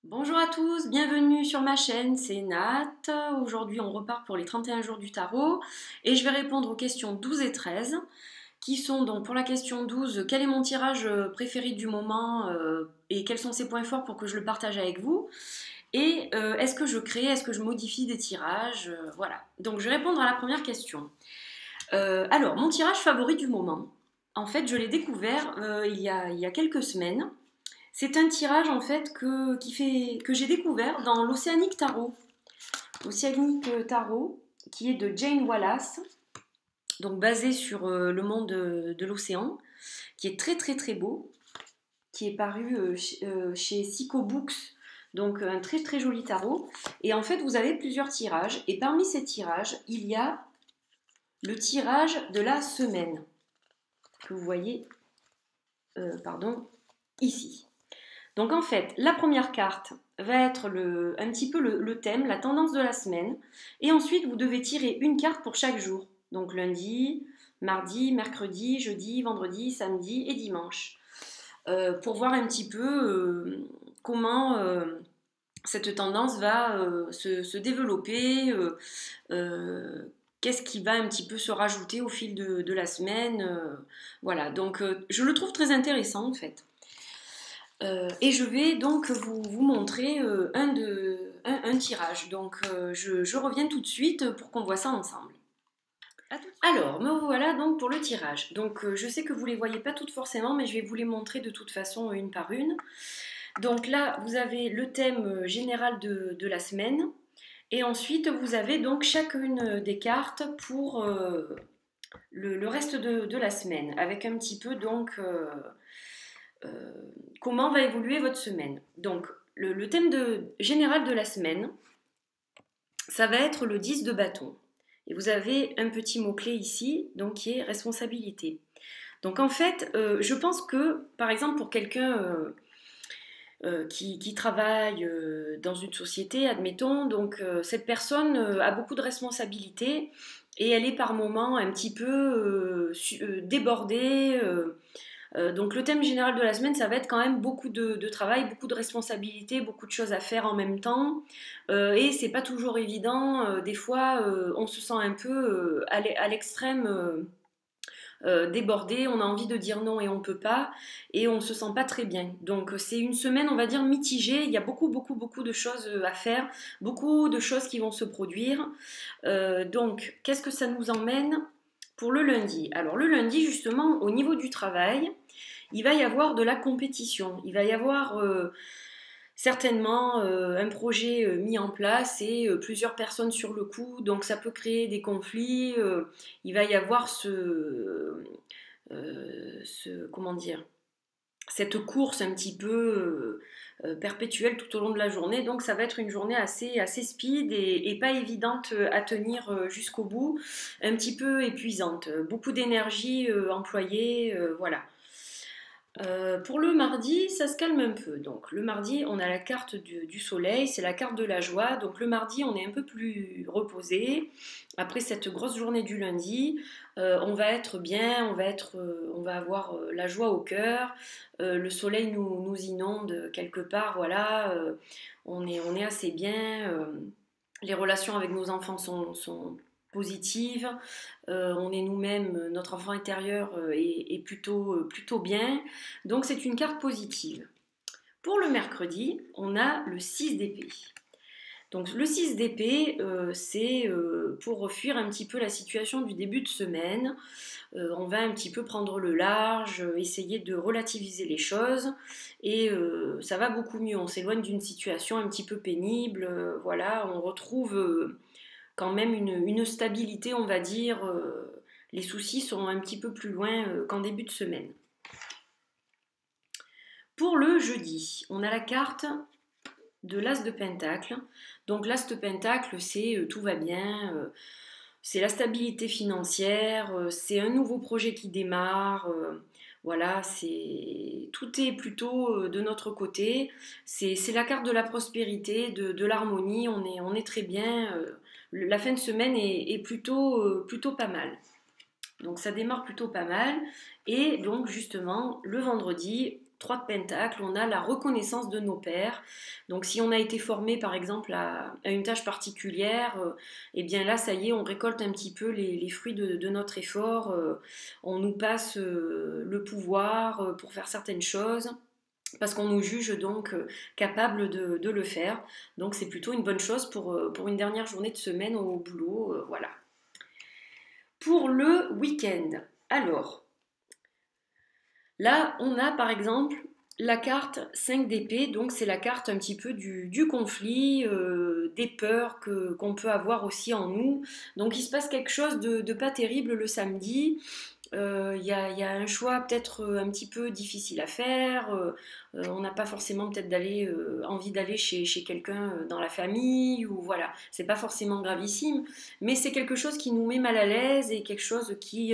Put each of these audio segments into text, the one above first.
Bonjour à tous, bienvenue sur ma chaîne, c'est Nat. Aujourd'hui on repart pour les 31 jours du tarot et je vais répondre aux questions 12 et 13 qui sont donc pour la question 12, quel est mon tirage préféré du moment et quels sont ses points forts pour que je le partage avec vous, et est-ce que je crée, est-ce que je modifie des tirages, voilà. Donc je vais répondre à la première question. Alors mon tirage favori du moment, en fait je l'ai découvert il y a quelques semaines. C'est un tirage en fait que j'ai découvert dans l'Océanique Tarot. L'Océanique Tarot, qui est de Jane Wallace, donc basé sur le monde de l'océan, qui est très très très beau, qui est paru chez Psycho Books, donc un très très joli tarot. Et en fait, vous avez plusieurs tirages, et parmi ces tirages, il y a le tirage de la semaine, que vous voyez, ici. Donc en fait, la première carte va être un petit peu le thème, la tendance de la semaine. Et ensuite, vous devez tirer une carte pour chaque jour. Donc lundi, mardi, mercredi, jeudi, vendredi, samedi et dimanche. Pour voir un petit peu comment cette tendance va se développer. Qu'est-ce qui va un petit peu se rajouter au fil de la semaine. Voilà, donc je le trouve très intéressant en fait. Et je vais donc vous montrer un tirage. Donc je reviens tout de suite pour qu'on voit ça ensemble. Alors, me voilà donc pour le tirage. Donc je sais que vous ne les voyez pas toutes forcément, mais je vais vous les montrer de toute façon une par une. Donc là, vous avez le thème général de la semaine. Et ensuite, vous avez donc chacune des cartes pour le reste de la semaine, avec un petit peu donc euh, comment va évoluer votre semaine. Donc, le thème général de la semaine, ça va être le 10 de bâton. Et vous avez un petit mot-clé ici, donc qui est responsabilité. Donc en fait, je pense que, par exemple, pour quelqu'un qui travaille dans une société, admettons, donc cette personne a beaucoup de responsabilités et elle est par moments un petit peu débordée. Donc le thème général de la semaine, ça va être quand même beaucoup de travail, beaucoup de responsabilités, beaucoup de choses à faire en même temps. Et c'est pas toujours évident. Des fois, on se sent un peu à l'extrême débordé, on a envie de dire non et on peut pas, et on se sent pas très bien. Donc c'est une semaine, on va dire, mitigée. Il y a beaucoup de choses à faire, beaucoup de choses qui vont se produire. Donc qu'est-ce que ça nous emmène pour le lundi? Alors le lundi, justement, au niveau du travail, il va y avoir de la compétition. Il va y avoir certainement un projet mis en place et plusieurs personnes sur le coup, donc ça peut créer des conflits. Il va y avoir comment dire, cette course un petit peu perpétuelle tout au long de la journée, donc ça va être une journée assez speed et pas évidente à tenir jusqu'au bout, un petit peu épuisante, beaucoup d'énergie employée, voilà. Pour le mardi, ça se calme un peu. Donc le mardi, on a la carte du soleil, c'est la carte de la joie. Donc le mardi, on est un peu plus reposé. Après cette grosse journée du lundi, on va être bien, on va avoir la joie au cœur. Le soleil nous inonde quelque part, voilà. On est assez bien. Les relations avec nos enfants sont positives. On est nous-mêmes, notre enfant intérieur est plutôt bien. Donc c'est une carte positive. Pour le mercredi, on a le 6 d'épée. Donc le 6 d'épée, c'est pour fuir un petit peu la situation du début de semaine. On va un petit peu prendre le large, essayer de relativiser les choses et ça va beaucoup mieux. On s'éloigne d'une situation un petit peu pénible, voilà, on retrouve quand même une stabilité, on va dire. Les soucis sont un petit peu plus loin qu'en début de semaine. Pour le jeudi, on a la carte de l'As de Pentacle. Donc l'As de Pentacle, c'est tout va bien, c'est la stabilité financière, c'est un nouveau projet qui démarre, voilà, tout est plutôt de notre côté. C'est la carte de la prospérité, de l'harmonie, on est très bien. La fin de semaine est plutôt pas mal. Donc ça démarre plutôt pas mal. Et donc justement, le vendredi, 3 de Pentacle, on a la reconnaissance de nos pairs. Donc si on a été formé par exemple à une tâche particulière, et bien là ça y est, on récolte un petit peu les fruits de notre effort, on nous passe le pouvoir pour faire certaines choses parce qu'on nous juge donc capable de le faire. Donc c'est plutôt une bonne chose pour une dernière journée de semaine au boulot. Voilà. Pour le week-end, alors, là on a par exemple la carte 5 d'épée, donc c'est la carte un petit peu du conflit, des peurs qu'on peut avoir aussi en nous. Donc il se passe quelque chose de pas terrible le samedi. Y a un choix peut-être un petit peu difficile à faire. On n'a pas forcément peut-être envie d'aller chez quelqu'un dans la famille ou voilà. C'est pas forcément gravissime, mais c'est quelque chose qui nous met mal à l'aise et quelque chose qui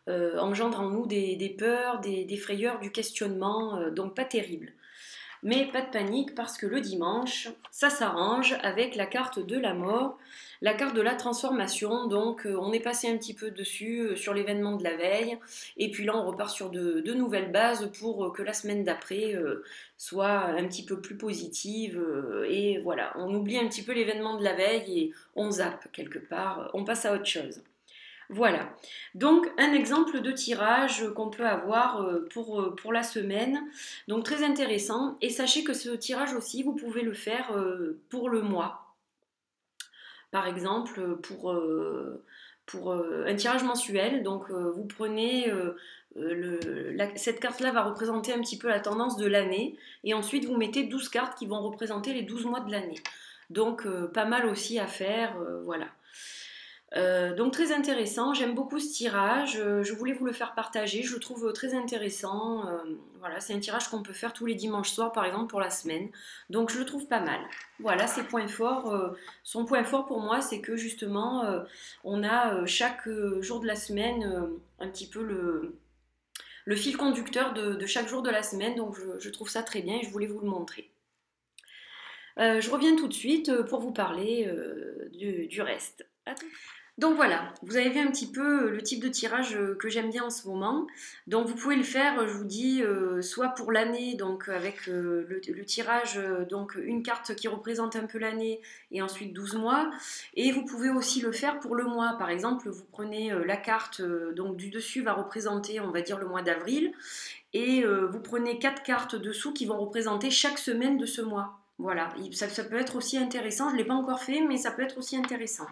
engendre en nous des peurs, des frayeurs, du questionnement. Donc pas terrible. Mais pas de panique parce que le dimanche, ça s'arrange avec la carte de la mort, la carte de la transformation. Donc on est passé un petit peu dessus sur l'événement de la veille. Et puis là on repart sur de nouvelles bases pour que la semaine d'après soit un petit peu plus positive. Et voilà, on oublie un petit peu l'événement de la veille et on zappe quelque part, on passe à autre chose. Voilà, donc un exemple de tirage qu'on peut avoir pour la semaine, donc très intéressant. Et sachez que ce tirage aussi, vous pouvez le faire pour le mois. Par exemple, pour un tirage mensuel, donc vous prenez, cette carte-là va représenter un petit peu la tendance de l'année, et ensuite vous mettez 12 cartes qui vont représenter les 12 mois de l'année. Donc pas mal aussi à faire, voilà. Donc très intéressant, j'aime beaucoup ce tirage, je voulais vous le faire partager, je le trouve très intéressant. Voilà, c'est un tirage qu'on peut faire tous les dimanches soirs par exemple pour la semaine, donc je le trouve pas mal. Voilà, ses points forts. Son point fort pour moi, c'est que justement, on a chaque jour de la semaine un petit peu le fil conducteur de chaque jour de la semaine, donc je trouve ça très bien et je voulais vous le montrer. Je reviens tout de suite pour vous parler du reste. Donc voilà, vous avez vu un petit peu le type de tirage que j'aime bien en ce moment. Donc vous pouvez le faire, je vous dis, soit pour l'année, donc avec le tirage, donc une carte qui représente un peu l'année et ensuite 12 mois. Et vous pouvez aussi le faire pour le mois. Par exemple, vous prenez la carte, donc du dessus va représenter, on va dire, le mois d'avril. Et vous prenez 4 cartes dessous qui vont représenter chaque semaine de ce mois. Voilà, ça peut être aussi intéressant. Je ne l'ai pas encore fait, mais ça peut être aussi intéressant.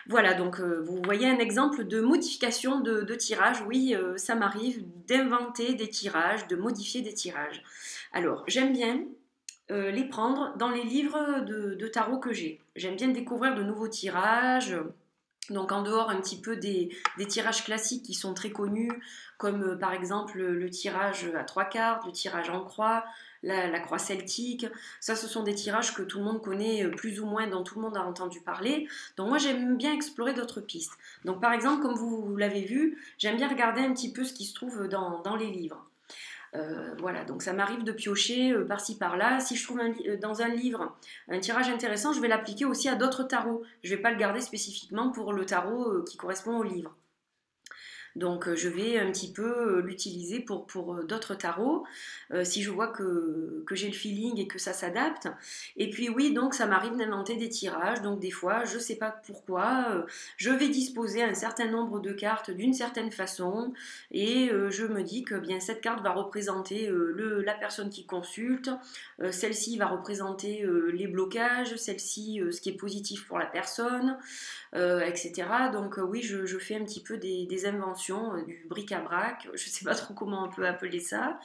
Voilà, donc vous voyez un exemple de modification de tirage. Oui, ça m'arrive d'inventer des tirages, de modifier des tirages. Alors, j'aime bien les prendre dans les livres de tarot que j'ai. J'aime bien découvrir de nouveaux tirages. Donc en dehors un petit peu des tirages classiques qui sont très connus, comme par exemple le tirage à 3 cartes, le tirage en croix, la croix celtique. Ça, ce sont des tirages que tout le monde connaît plus ou moins, dont tout le monde a entendu parler. Donc moi, j'aime bien explorer d'autres pistes. Donc par exemple, comme vous l'avez vu, j'aime bien regarder un petit peu ce qui se trouve dans les livres. Voilà, donc ça m'arrive de piocher par-ci par-là. Si je trouve dans un livre un tirage intéressant, je vais l'appliquer aussi à d'autres tarots. Je ne vais pas le garder spécifiquement pour le tarot qui correspond au livre. Donc je vais un petit peu l'utiliser pour d'autres tarots si je vois que j'ai le feeling et que ça s'adapte. Et puis oui, donc ça m'arrive d'inventer des tirages. Donc des fois, je ne sais pas pourquoi, je vais disposer un certain nombre de cartes d'une certaine façon et je me dis que bien cette carte va représenter la personne qui consulte, celle-ci va représenter les blocages, celle-ci ce qui est positif pour la personne. Etc. Donc oui, je fais un petit peu des inventions, du bric-à-brac, je ne sais pas trop comment on peut appeler ça.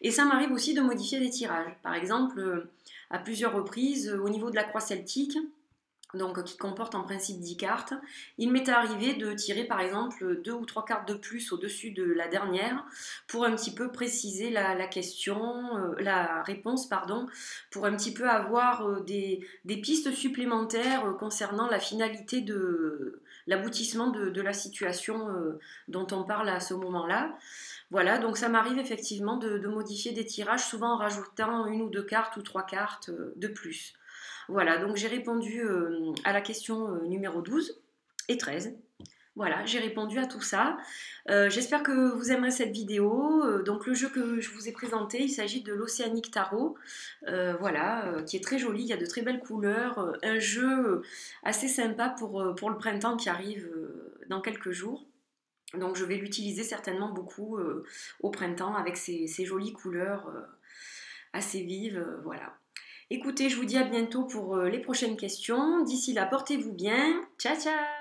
Et ça m'arrive aussi de modifier des tirages. Par exemple, à plusieurs reprises, au niveau de la croix celtique, donc qui comporte en principe 10 cartes, il m'est arrivé de tirer par exemple 2 ou 3 cartes de plus au-dessus de la dernière pour un petit peu préciser la question, la réponse, pardon, pour un petit peu avoir des pistes supplémentaires concernant la finalité de l'aboutissement de la situation dont on parle à ce moment-là. Voilà, donc ça m'arrive effectivement de modifier des tirages, souvent en rajoutant 1 ou 2 cartes ou 3 cartes de plus. Voilà, donc j'ai répondu à la question numéro 12 et 13. Voilà, j'ai répondu à tout ça. J'espère que vous aimerez cette vidéo. Donc le jeu que je vous ai présenté, il s'agit de l'Océanique Tarot. Voilà, qui est très joli, il y a de très belles couleurs. Un jeu assez sympa pour le printemps qui arrive dans quelques jours. Donc je vais l'utiliser certainement beaucoup au printemps avec ces jolies couleurs assez vives. Voilà. Écoutez, je vous dis à bientôt pour les prochaines questions. D'ici là, portez-vous bien. Ciao, ciao!